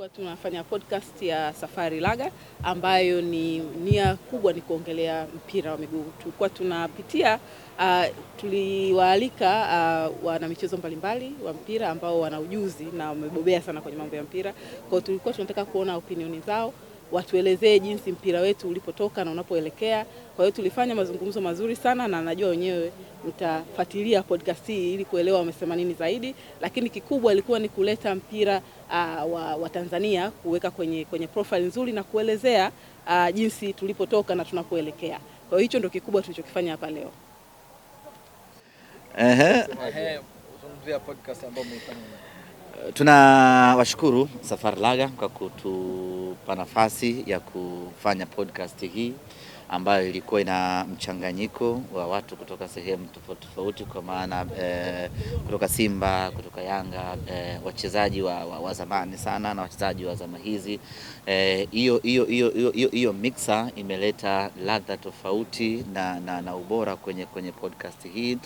tulikuwa tunafanya podcast ya Safari Laga ambayo ni nia kubwa ni kuongelea mpira wa miguu. Tulikuwa tunapitia tuliwaalika wana michezo mbalimbali wa mpira ambao wana ujuzi na wamebobea sana kwenye mambo ya mpira. Kwa hiyo tulikuwa tunataka kuona opinioni zao, watuelezee jinsi mpira wetu ulipotoka na unapoelekea. Kwa hiyo tulifanya mazungumzo mazuri sana na najua wenyewe mtafuatilia podcast hii ili kuelewa wamesema nini zaidi, lakini kikubwa ilikuwa ni kuleta mpira wa Tanzania, kuweka kwenye profile nzuri na kuelezea jinsi tulipotoka na tunapoelekea. Kwa hiyo hicho ndio kikubwa tulichokifanya hapa leo. Tunamzungumzia podcast ambayo mmefanya. Tunawashukuru Safari Laga kwa kutupa nafasi ya kufanya podcast hii ambayo ilikuwa ina mchanganyiko wa watu kutoka sehemu tofauti tofauti, kwa maana kutoka Simba, kutoka Yanga, wachezaji wa zamani sana na wachezaji wa zama hizi. Hiyo mixer imeleta ladha tofauti na ubora kwenye podcast hii.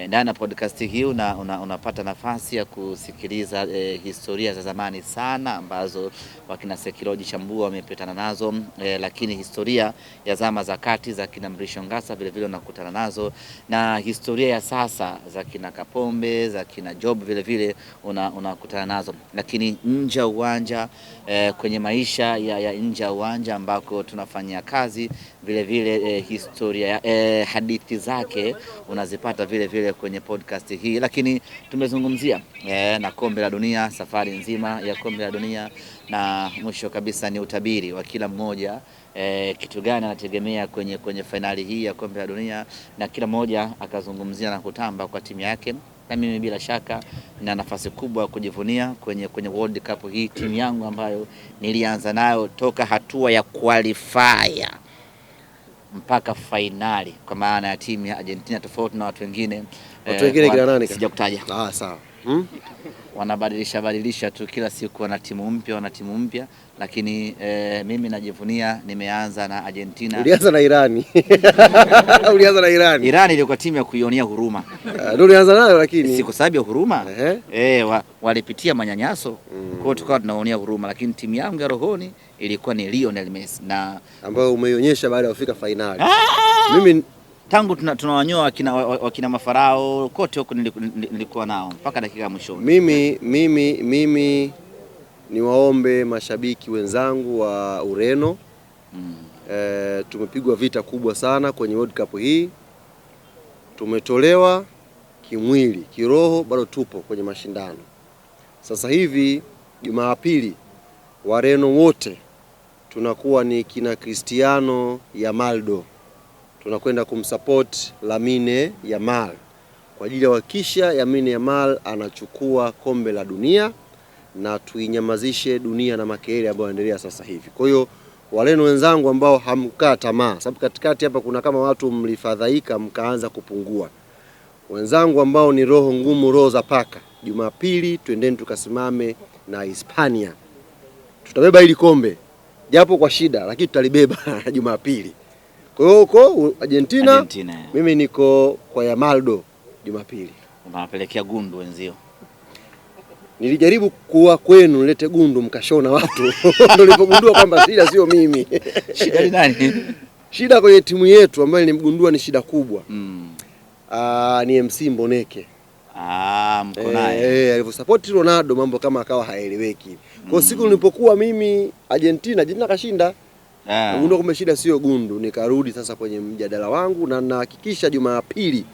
Ndani ya podcast hii unapata nafasi ya kusikiliza historia za zamani sana ambazo wakina Sekiloji Chambua wamepitana nazo, lakini historia ya zama za kati za kina Mrisho Ngasa vile vile unakutana nazo, na historia ya sasa za kina Kapombe, za kina Job vile vile unakutana nazo. Lakini nje ya uwanja, kwenye maisha ya nje ya uwanja ambako tunafanyia kazi vile vile, historia hadithi zake unazipata vile vile kwenye podcast hii. Lakini tumezungumzia na kombe la dunia, safari nzima ya kombe la dunia, na mwisho kabisa ni utabiri wa kila mmoja kitu gani anategemea kwenye finali hii ya kombe la dunia, na kila mmoja akazungumzia na kutamba kwa timu yake. Na mimi bila shaka na nafasi kubwa kujivunia kwenye World Cup hii, timu yangu ambayo nilianza nayo toka hatua ya qualifier mpaka finali, kwa maana ya timu ya Argentina, tofauti na watu wengine. Watu wengine kila nani? Sijakutaja. Sawa. Wanabadilisha tu kila siku, wana timu mpya, lakini mimi najivunia nimeanza na Argentina. Ulianza na Irani. Ulianza na Irani. Irani ilikuwa timu ya kuionea huruma. Ndio ulianza nayo, lakini si kwa sababu ya huruma. Walipitia manyanyaso. Kwa hiyo tukawa tunaonea huruma, lakini timu yangu ya rohoni ilikuwa ni Lionel Messi, na ambayo umeionyesha baada ya kufika finali. Mimi tangu tunawanyoa wakina Mafarao kote huko nilikuwa nao mpaka dakika ya mwisho. Mimi niwaombe mashabiki wenzangu wa Ureno. Tumepigwa vita kubwa sana kwenye World Cup hii. Tumetolewa kimwili, kiroho bado tupo kwenye mashindano. Sasa hivi Jumapili Wareno wote tunakuwa ni kina Cristiano Yamaldo. Tunakwenda kumsupport Lamine Yamal kwa ajili ya kuhakikisha Lamine Yamal anachukua kombe la dunia na tuinyamazishe dunia na makelele ambayo yanaendelea sasa hivi. Kwa hiyo Wareno wenzangu ambao hamkaa tamaa, sababu katikati hapa kuna kama watu mlifadhaika mkaanza kupungua. Wenzangu ambao ni roho ngumu, roho za paka, Jumapili twendeni tukasimame na Hispania. Tutabeba hili kombe japo kwa shida, lakini tutalibeba Jumapili. Kwa hiyo huko Argentina, mimi niko kwa Yamaldo Jumapili. Unawapelekea gundu wenzio. Nilijaribu kuwa kwenu nilete gundu mkashona watu. Ndio nilipogundua kwamba shida sio mimi. Shida ni nani? Shida kwenye timu yetu ambayo nilimgundua ni shida kubwa. Ni MC Mboneke. Mko naye. Alivyosupport Ronaldo mambo kama akawa haeleweki. Kwa siku nilipokuwa mimi Argentina kashinda. Nagundua kumbe shida sio gundu. Nikarudi sasa kwenye mjadala wangu na nahakikisha Jumapili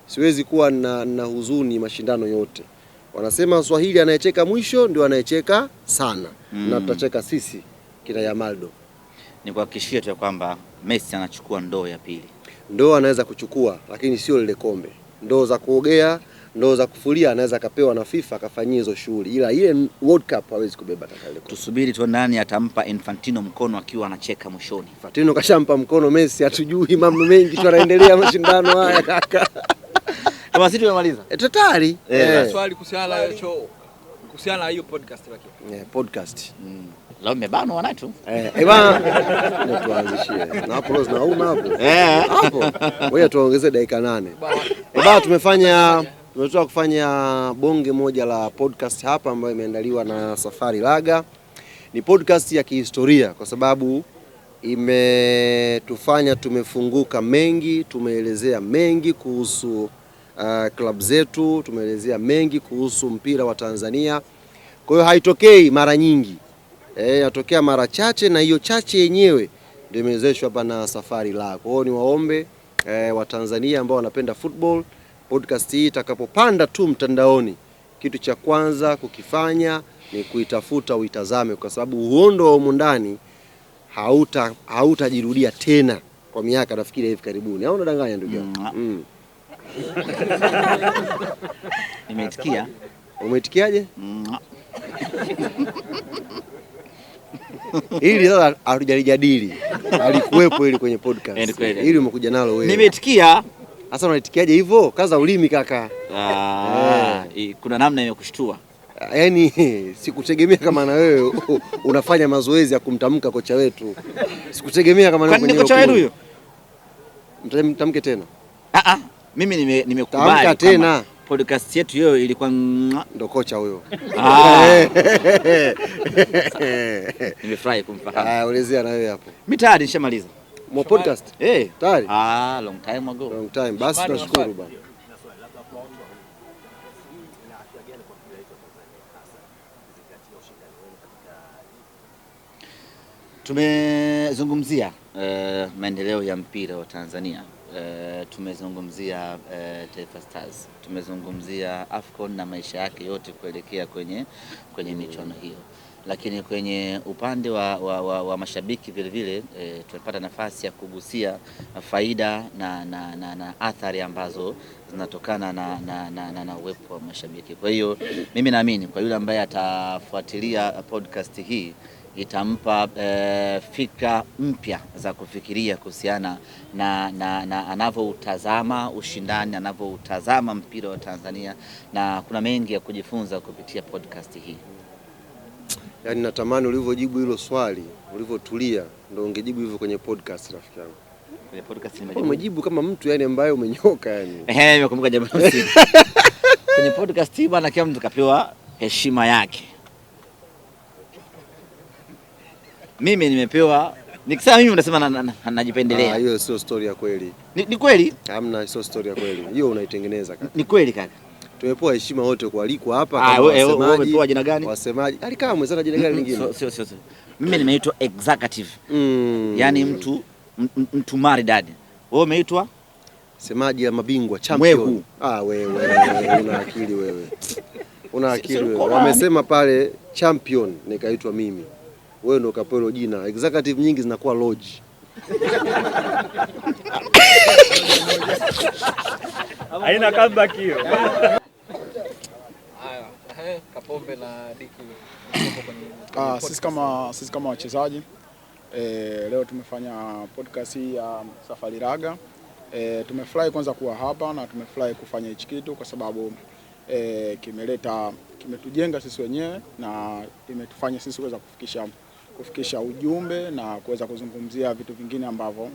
siwezi kuwa na huzuni mashindano yote. Wanasema Swahili anayecheka mwisho ndio anayecheka sana. Na tutacheka sisi kina Yamaldo. Ni kuhakikishia tu kwamba Messi anachukua ndoo ya pili. Ndoo anaweza kuchukua, lakini sio lile kombe. Ndoo za kuogea, ndoo za kufulia anaweza kapewa na FIFA akafanyia hizo shughuli. Ila ile World Cup hawezi kubeba takale. Tusubiri tu nani atampa Infantino mkono akiwa anacheka mwishoni. Infantino kashampa mkono Messi, hatujui mambo mengi tu yanaendelea mashindano haya kaka. Kama sisi tumemaliza. Tayari. Swali kuhusiana na hiyo podcast lakini. Podcast. Lao mebanwa wanatu. Bwana tuanzishie. Na hapo Rose na una hapo. Hapo. Wewe tuongeze dakika 8. Bwana tumetoka kufanya bonge moja la podcast hapa ambayo imeandaliwa na Safari Laga. Ni podcast ya kihistoria kwa sababu imetufanya tumefunguka mengi, tumeelezea mengi kuhusu klabu zetu, tumeelezea mengi kuhusu mpira wa Tanzania. Kwa hiyo haitokei mara nyingi, inatokea mara chache, na hiyo chache yenyewe ndio imewezeshwa hapa na Safari La. Kwa hiyo ni waombe wa Tanzania ambao wanapenda football, podcast hii itakapopanda tu mtandaoni, kitu cha kwanza kukifanya ni kuitafuta, uitazame, kwa sababu uhondo wa humu ndani hautajirudia tena kwa miaka nafikiri hivi karibuni. Au unadanganya ndugu yangu? Nimeitikia. Umeitikiaje? Hili sasa hatujalijadili. Alikuwepo ili kwenye podcast. Hili umekuja nalo wewe. Nimeitikia. Sasa unaitikiaje hivyo? Kaza ulimi kaka. Kuna namna imekushtua. Yaani sikutegemea kama na wewe unafanya mazoezi ya kumtamka kocha wetu. Sikutegemea kama wewe kocha wetu huyo. Mtamke tena. Mimi nimekubali tena. Podcast yetu hiyo ilikuwa ndo kocha huyo. Nimefurahi kumfahamu. Ulizia na wewe hapo. Mimi tayari nishamaliza. Mwa podcast? Tayari? Long time ago. Long time. Basi tunashukuru bwana. Tumezungumzia maendeleo ya mpira wa Tanzania. Tumezungumzia Taifa Stars. Tumezungumzia AFCON na maisha yake yote kuelekea kwenye michuano hiyo. Lakini kwenye upande wa mashabiki vile vile tumepata nafasi ya kugusia faida na athari ambazo zinatokana na uwepo wa mashabiki. Kwa hiyo mimi naamini kwa yule ambaye atafuatilia podcast hii itampa fikra mpya za kufikiria kuhusiana na anavyoutazama ushindani, anavyoutazama mpira wa Tanzania, na kuna mengi ya kujifunza kupitia podcast hii. Yaani natamani ulivyojibu hilo swali, ulivyotulia ndio ungejibu hivyo kwenye podcast rafiki yangu. Kwenye podcast umejibu kama mtu yani ambaye umenyoka yani. Nimekumbuka jambo hili. Kwenye podcast hii bwana, kila mtu kapewa heshima yake. Mimi nimepewa, nikisema mimi unasema najipendelea. Hiyo sio story ya kweli. Ni kweli? Hamna, sio story ya kweli. Hiyo unaitengeneza kaka. Ni kweli kaka. Tumepewa heshima wote kualikwa hapa kama wasemaji. Wewe umepewa jina gani? Wasemaji. Alikaa mwenzana jina gani lingine? Sio. Mimi nimeitwa executive. Yaani mtu maridadi. Wewe umeitwa semaji ya mabingwa, champion. Wewe una akili wewe. Una akili wewe. Wamesema pale champion, nikaitwa mimi. Wewe ndo kapewa jina. Executive nyingi zinakuwa lodge. Haina comeback hiyo. Kapombe na Diki. Sisi kama wachezaji leo tumefanya podcast hii ya Safari Raga. Tumefurahi kwanza kuwa hapa na tumefurahi kufanya hichi kitu kwa sababu kimetujenga sisi wenyewe na imetufanya sisi kuweza kufikisha ujumbe na kuweza kuzungumzia vitu vingine ambavyo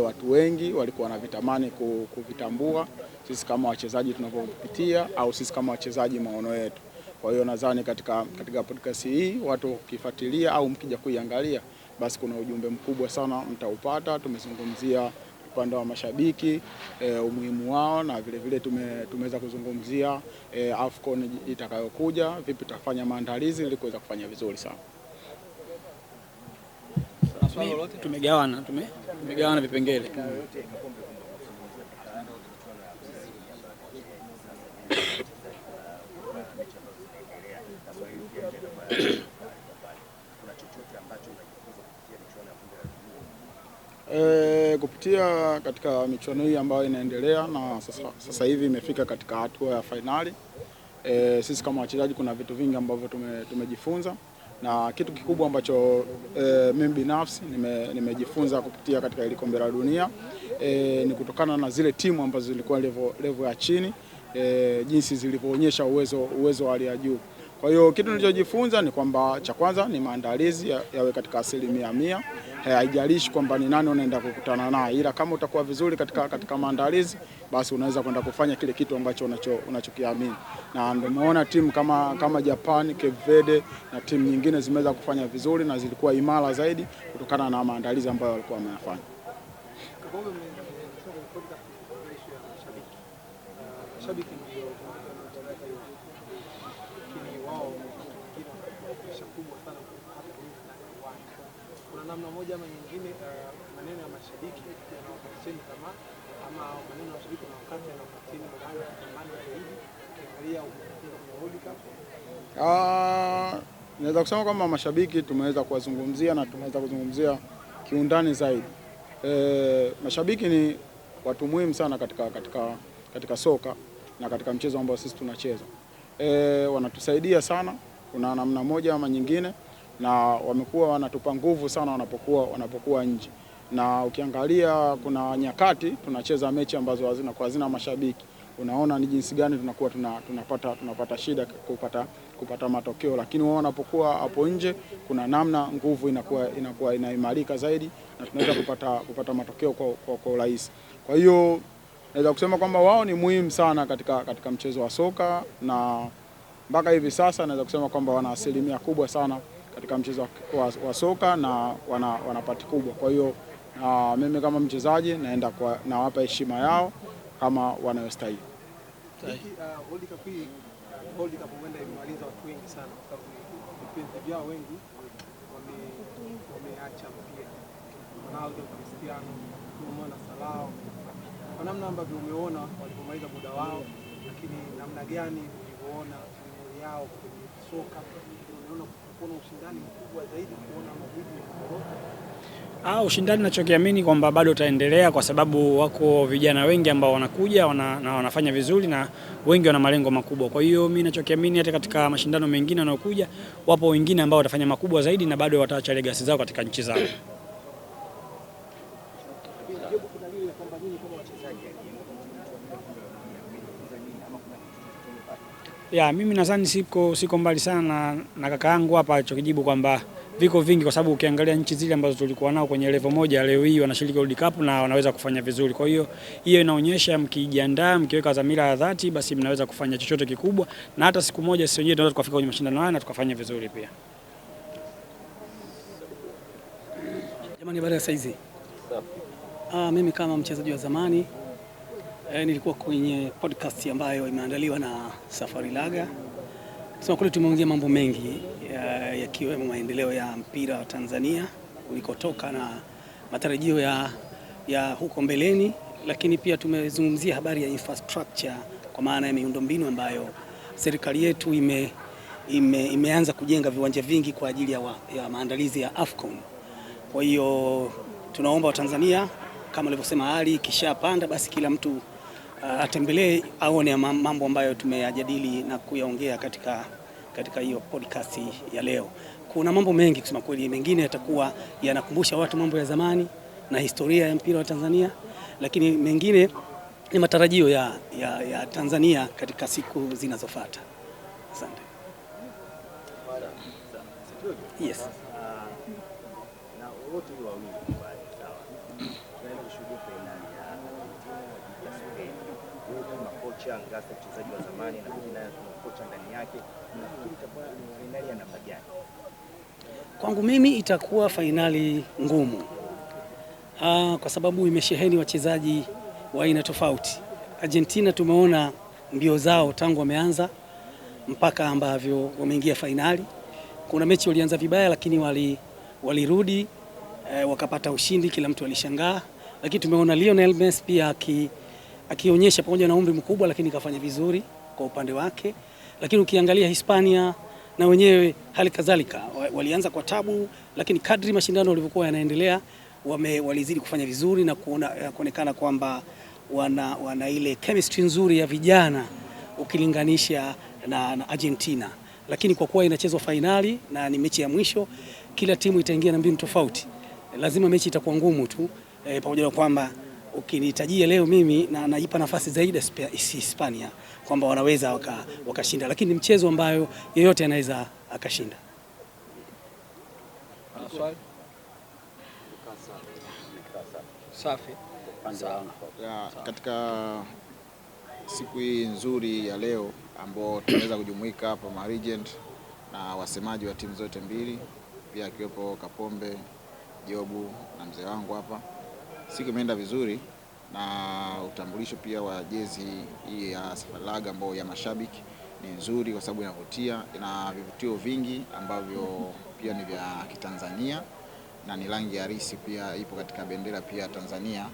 watu wengi walikuwa wanavitamani kuvitambua sisi kama wachezaji tunavyopitia au sisi kama wachezaji maono yetu. Kwa hiyo nadhani katika podcast hii watu ukifuatilia au mkija kuiangalia basi kuna ujumbe mkubwa sana mtaupata. Tumezungumzia upande wa mashabiki, umuhimu wao, na vile vile tumeweza kuzungumzia AFCON itakayokuja, vipi tutafanya maandalizi ili kuweza kufanya vizuri sana. Tumegawana vipengele. Kupitia katika michuano hii ambayo inaendelea na sasa hivi imefika katika hatua ya finali. Sisi kama wachezaji kuna vitu vingi ambavyo tumejifunza, na kitu kikubwa ambacho mimi binafsi nimejifunza kupitia katika ile kombe la dunia ni kutokana na zile timu ambazo zilikuwa level ya chini, jinsi zilivyoonyesha uwezo wa hali ya juu. Kwa hiyo kitu nilichojifunza ni kwamba cha kwanza ni maandalizi yawe katika 100%. Haijalishi kwamba ni nani unaenda kukutana naye, ila kama utakuwa vizuri katika maandalizi, basi unaweza kwenda kufanya kile kitu ambacho unachokiamini. Na ndio umeona timu kama Japan, Cape Verde na timu nyingine zimeweza kufanya vizuri na zilikuwa imara zaidi kutokana na maandalizi ambayo walikuwa wameyafanya. Kuna namna moja ama nyingine maneno ya mashabiki yanawapatisheni tamaa ama maneno ya mashabiki na wakati yanawapatisheni morali zaidi ukiangalia kwenye World Cup? Naweza kusema kwamba mashabiki tumeweza kuwazungumzia na tumeweza kuzungumzia kiundani zaidi. Mashabiki ni watu muhimu sana katika soka na katika mchezo ambao sisi tunacheza. Wanatusaidia sana kuna namna moja ama nyingine, na wamekuwa wanatupa nguvu sana wanapokuwa nje. Na ukiangalia kuna nyakati tunacheza mechi ambazo hazina mashabiki, unaona ni jinsi gani tunakuwa tunapata shida kupata matokeo, lakini wao wanapokuwa hapo nje kuna namna nguvu inakuwa inaimarika zaidi na tunaweza kupata matokeo kwa urahisi. Kwa hiyo naweza kusema kwamba wao ni muhimu sana katika mchezo wa soka, na mpaka hivi sasa naweza kusema kwamba wana asilimia kubwa sana katika mchezo wa soka na wana pati kubwa. Kwa hiyo mimi kama mchezaji naenda nawapa heshima yao kama wanayostahili. World Cup huenda imemaliza watu wengi sana kwa sababu vipenzi vyao wengi wameacha mpira. Ronaldo, Cristiano, Mwana Salah. Kwa namna ambavyo umeona walipomaliza muda wao, lakini namna gani ulivyoona timu yao kwenye soka, unaona kuna ushindani mkubwa zaidi kuona mabidi ya Morocco? Ushindani ninachokiamini kwamba bado utaendelea kwa sababu wako vijana wengi ambao wanakuja na wanafanya vizuri na wengi wana malengo makubwa. Kwa hiyo mimi ninachokiamini hata katika mashindano mengine yanayokuja wapo wengine ambao watafanya makubwa zaidi na bado wataacha legacy zao katika nchi zao. Mimi nadhani siko mbali sana na kaka yangu hapa alichokijibu kwamba viko vingi, kwa sababu ukiangalia nchi zile ambazo tulikuwa nao kwenye level moja leo hii wanashiriki World Cup na wanaweza kufanya vizuri. Kwa hiyo inaonyesha mkijiandaa, mkiweka dhamira ya dhati, basi mnaweza kufanya chochote kikubwa, na hata siku moja sisi wenyewe tunaweza tukafika kwenye mashindano haya na tukafanya vizuri pia. Jamani, baada ya saizi. Mimi kama mchezaji wa zamani nilikuwa kwenye podcast ambayo imeandaliwa na Safari Laga. Sema kule tumeongea mambo mengi yakiwemo maendeleo ya mpira wa Tanzania ulikotoka na matarajio ya huko mbeleni, lakini pia tumezungumzia habari ya infrastructure kwa maana ya miundombinu ambayo serikali yetu imeanza kujenga viwanja vingi kwa ajili ya maandalizi ya AFCON. Kwa hiyo tunaomba Watanzania kama alivyosema Ali, kishapanda basi kila mtu atembelee aone mambo ambayo tumeyajadili na kuyaongea katika hiyo podcast ya leo. Kuna mambo mengi kusema kweli, mengine yatakuwa yanakumbusha watu mambo ya zamani na historia ya mpira wa Tanzania, lakini mengine ni matarajio ya Tanzania katika siku zinazofuata. Asante. Yes. Na wote wawili sawa. Tunaenda kushuhudia finali ya Spain. Wewe kama kocha ngasa mchezaji wa zamani na kujina kocha ndani yake, nafikiri itakuwa finali ya namna gani? Kwangu mimi itakuwa finali ngumu. Kwa sababu imesheheni wachezaji wa aina tofauti. Argentina tumeona mbio zao tangu wameanza mpaka ambavyo wameingia finali. Kuna mechi walianza vibaya lakini walirudi wakapata ushindi, kila mtu alishangaa. Lakini tumeona Lionel Messi pia akionyesha pamoja na umri mkubwa lakini kafanya vizuri kwa upande wake. Lakini ukiangalia Hispania na wenyewe hali kadhalika walianza kwa tabu, lakini kadri mashindano yalivyokuwa yanaendelea walizidi kufanya vizuri na kuonekana kwamba wana ile chemistry nzuri ya vijana ukilinganisha na Argentina. Lakini kwa kuwa inachezwa finali na ni mechi ya mwisho, kila timu itaingia na mbinu tofauti. Lazima mechi itakuwa ngumu tu, pamoja na kwamba ukinitajia leo mimi na naipa nafasi zaidi Hispania kwamba wanaweza wakashinda, lakini ni mchezo ambayo yeyote anaweza akashinda. Swali? Safi. Katika siku hii nzuri ya leo ambao tunaweza kujumuika hapa ma Regent na wasemaji wa timu zote mbili, pia akiwepo Kapombe, Jobu na mzee wangu hapa, siku imeenda vizuri na utambulisho pia wa jezi hii ya Safari Laga ambao ya mashabiki ni nzuri kwa sababu inavutia, ina vivutio vingi ambavyo pia ni vya Kitanzania na ni rangi halisi pia ipo katika bendera pia Tanzania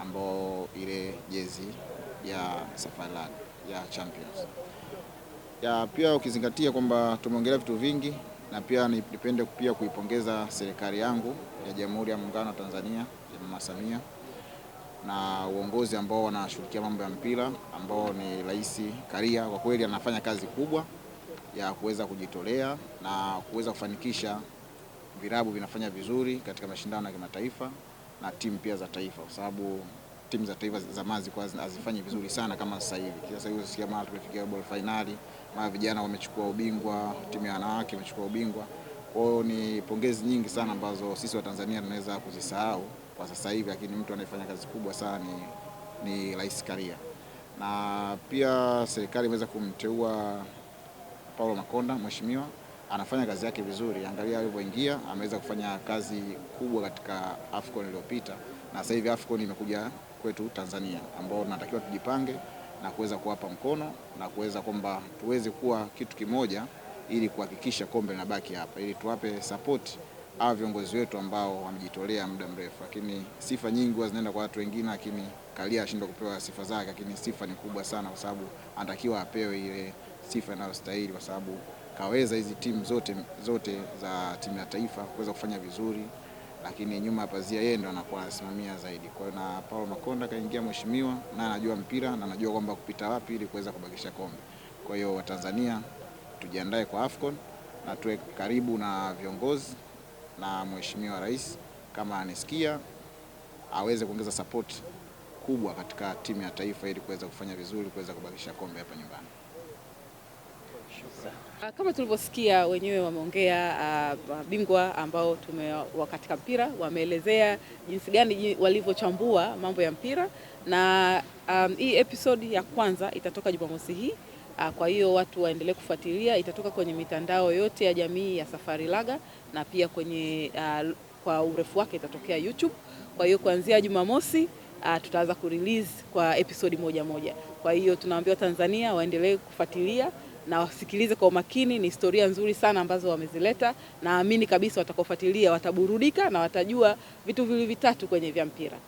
ambao ile jezi ya Safari Laga ya Champions. Ya pia ukizingatia kwamba tumeongelea vitu vingi, na pia nipende pia kuipongeza serikali yangu ya Jamhuri ya Muungano wa Tanzania ya Mama Samia na uongozi ambao wanashughulikia mambo ya mpira ambao ni Rais Karia. Kwa kweli anafanya kazi kubwa ya kuweza kujitolea na kuweza kufanikisha vilabu vinafanya vizuri katika mashindano ya kimataifa na timu pia za taifa, kwa sababu timu za taifa zamani zilikuwa hazifanyi vizuri sana kama sasa hivi. Sasa hivi sikia mara tumefikia robo finali, mara vijana wamechukua ubingwa, timu ya wanawake imechukua ubingwa. Kwa hiyo ni pongezi nyingi sana ambazo sisi wa Tanzania tunaweza kuzisahau kwa sasa hivi, lakini mtu anayefanya kazi kubwa sana ni Rais Karia. Na pia serikali imeweza kumteua Paulo Makonda, mheshimiwa, anafanya kazi yake vizuri. Angalia alivyoingia, ameweza kufanya kazi kubwa katika AFCON iliyopita, na sasa hivi AFCON imekuja kwetu Tanzania ambao tunatakiwa tujipange na kuweza kuwapa mkono na kuweza kwamba tuweze kuwa kitu kimoja ili kuhakikisha kombe linabaki hapa, ili tuwape support au viongozi wetu ambao wamejitolea muda mrefu. Lakini sifa nyingi zinaenda kwa watu wengine, lakini Karia ashindwa kupewa sifa zake, lakini sifa ni kubwa sana kwa sababu anatakiwa apewe ile sifa inayostahili, kwa sababu kaweza hizi timu zote za timu ya taifa kuweza kufanya vizuri, lakini nyuma ya pazia yeye ndo anakuwa anasimamia zaidi. Kwa hiyo na Paulo Makonda kaingia mheshimiwa, na anajua mpira na anajua kwamba kupita wapi ili kuweza kubakisha kombe. Kwa hiyo Watanzania tujiandae kwa AFCON na tuwe karibu na viongozi na mheshimiwa rais kama anisikia aweze kuongeza support kubwa katika timu ya taifa ili kuweza kufanya vizuri, kuweza kubakisha kombe hapa nyumbani. Kama tulivyosikia wenyewe wameongea bingwa ambao tumewa katika mpira, wameelezea jinsi gani walivyochambua mambo ya mpira, na hii episode ya kwanza itatoka Jumamosi hii. Kwa hiyo watu waendelee kufuatilia, itatoka kwenye mitandao yote ya jamii ya Safari Laga na pia kwenye kwa urefu wake itatokea YouTube. Kwa hiyo kuanzia Jumamosi tutaanza kurelease kwa episode moja. Kwa hiyo tunawaambia Tanzania waendelee kufuatilia na wasikilize kwa umakini. Ni historia nzuri sana ambazo wamezileta, naamini kabisa watakaofuatilia wataburudika na watajua vitu vitatu kwenye vya mpira.